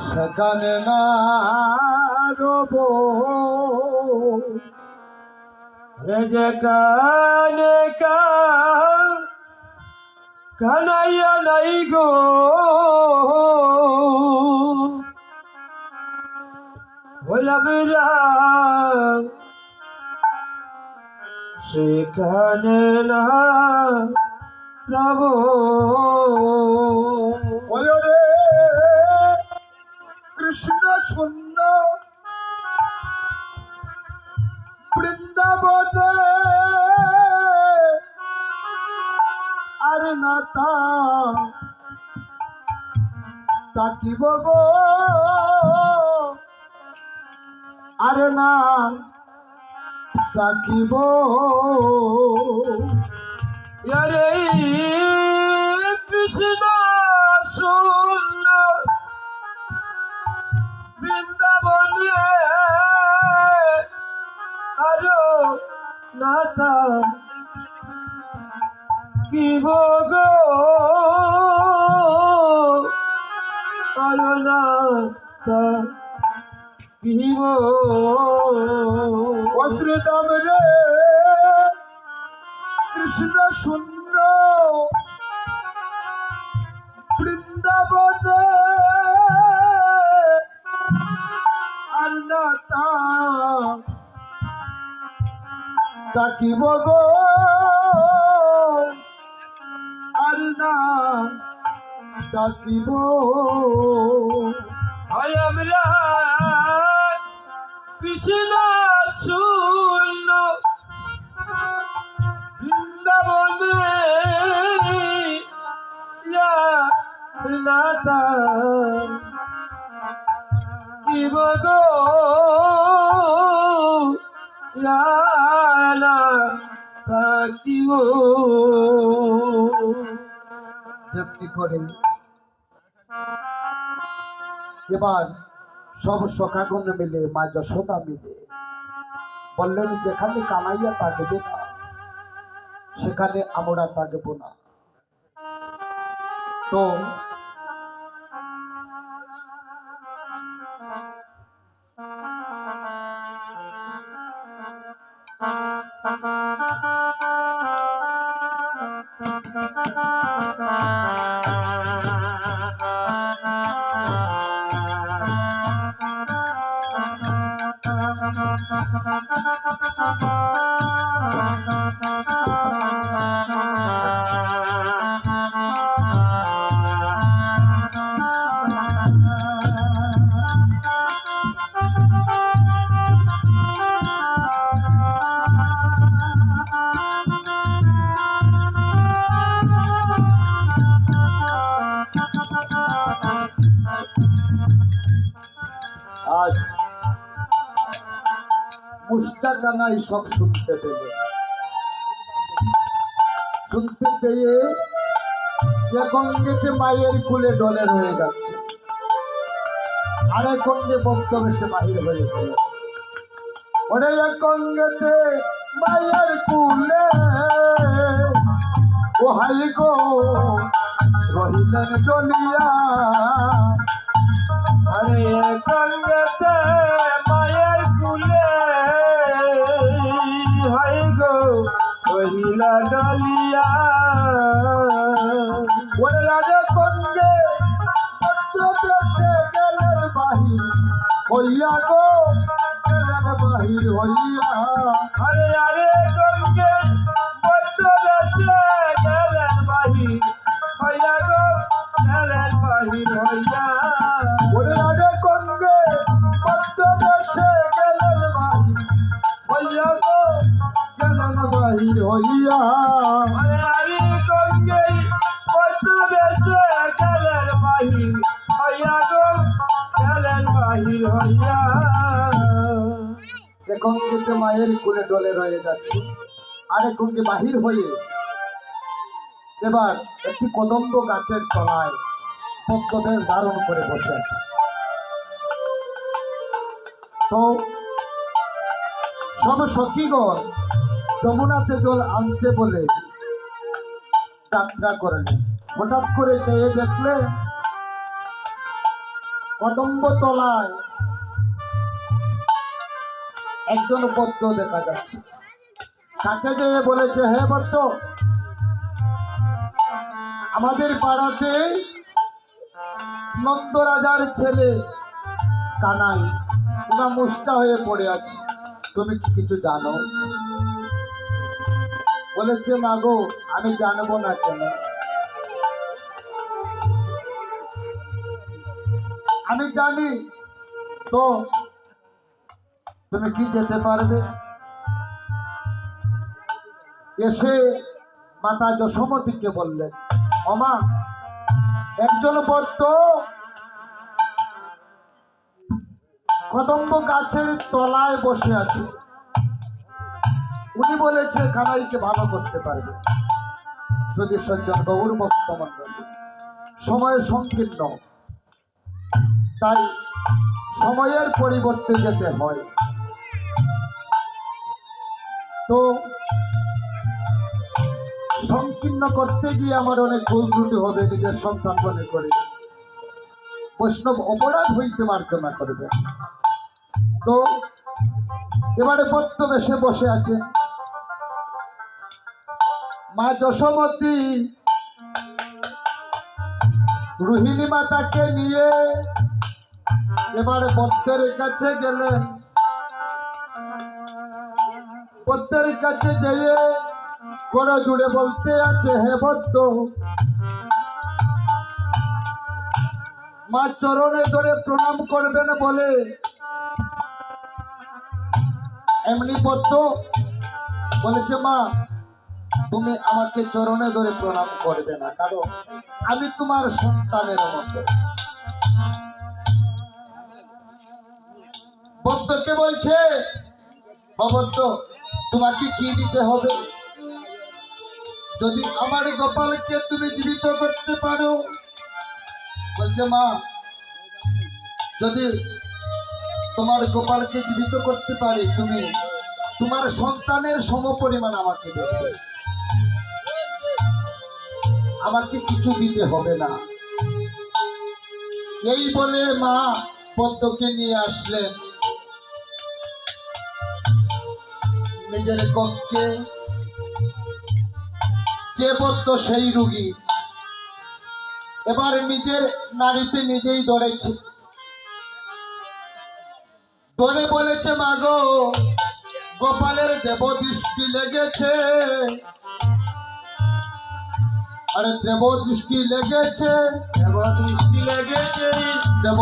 সেখানে না রব রে যেখানে কানাইয়া নাই গো হইলামিরা সেখানে না রব রে কৃষ্ণ শূন্য বৃন্দাবনে আর না তাকিব গো আর না তাকিব আরে কৃষ্ণ শূন্য বৃন্দাবনে আরো নাতা কি গো আরো নাতা কিব অশ্রুতম রে কৃষ্ণ শূন্য বৃন্দাবনে আর নাতা তাকিব গো আর না তাকিব আমরা কৃষ্ণ শূন্য বৃন্দাবনে না তাকিব গো যেমনি করে এবার সব সখাগণ মিলে মা যশোদা মিলে বললেন যেখানে কানাইয়া থাকবে না সেখানে আমরা থাকব না। তো আজ মুস্তাকানাই সব শুনতে পেয়ে এক অঙ্গেতে মায়ের কুলে ডলে রয়ে যাচ্ছে, আরেক অঙ্গে বক্তব্যে সে বাহির হয়ে গেল। ওরে এক অঙ্গেতে মায়ের কুলে ও হাই গো রহিলেন ডলিয়া, আরে এক অঙ্গেতে মায়ের কুলে হাই গো রহিলা ডলিয়া। ওরে আরেক অঙ্গে বক্তব্যে গেলেন বাহির হইয়া গো গেলেন বাহির হইয়া, আরে আরেক অঙ্গে বক্তব্যে গেলেন বাহির হইয়া গো গেলেন বাহির হইয়া। ওরে আরেক অঙ্গে বক্তব্যে গেলেন বাহির হইয়া গো গেলেন বাহির হইয়া, আরে আরেক অঙ্গে বক্তব্যে গেলেন বাহির হইয়া গো গেলেন বাহির হইয়া। এক অঙ্গেতে মায়ের কোলে ডলে রয়ে যাচ্ছে, আরেক অঙ্গে বাহির হয়ে এবার একটি কদম্ব গাছের তলায় পদ্মবেশ ধারণ করে বসে আছে। তো সব সখীগণ যমুনাতে জল আনতে বলে যাত্রা করলেন। হঠাৎ করে চেয়ে দেখলে কদম্ব তলায় একজন বদ্ধ দেখা যাচ্ছে। কাছে যেয়ে বলেছে, হে বদ্ধ, আমাদের পাড়াতে নন্দ রাজার ছেলে কানাই ওরা মুষ্টা হয়ে পড়ে আছে, তুমি কি কিছু জানো? বলেছে, না গো, আমি জানবো না কেন, আমি জানি তো। তুমি কি যেতে পারবে? এসে মাতা যশোমতীকে বললেন, ওমা, একজন বদ্ধ কদম্ব গাছের তলায় বসে আছে, উনি বলেছে কানাইকে ভালো করতে পারবে। যদি সজ্জন গৌর ভক্তমণ্ডলী, সময় সংকীর্ণ, তাই সময়ের পরিবর্তে যেতে হয়। তো সংকীর্ণ করতে গিয়ে আমার অনেক ভুল ত্রুটি হবে, নিজের সন্তান মনে করে বৈষ্ণব অপরাধ হইতে মার্জনা করবে। তো এবারে বদ্ধ বেশে বসে আছে। মা যশোমতী রোহিণী মাতাকে নিয়ে এবারে বদ্ধের কাছে গেলেন। বদ্ধের কাছে যেয়ে করে জুড়ে বলতে আছে, হে বদ্ধ, মা চরণে ধরে প্রণাম করবেন বলে এমনি বদ্ধ বলেছে, মা তুমি আমাকে চরণে ধরে প্রণাম করবে না, কারণ আমি তোমার সন্তানের মতো। বদ্ধকে বলছে, বদ্ধ, তোমাকে কি দিতে হবে? যদি আমার গোপালকে তুমি জীবিত করতে পারো। বলছে, মা, যদি তোমার গোপালকে জীবিত করতে পারি, তুমি তোমার সন্তানের সমপরিমাণ আমাকে দেবে, আমাকে কিছু দিতে হবে না। এই বলে মা পদ্মকে নিয়ে আসলেন নিজের কক্ষে। যে পদ্ম সেই রুগী এবার নিজের নারীতে নিজেই ধরেছে, ধরে বলেছে, মা গো, গোপালের দেব দৃষ্টি লেগেছে। আরে দেব দৃষ্টি লেগেছে, দেব দৃষ্টি লেগেছে, দেব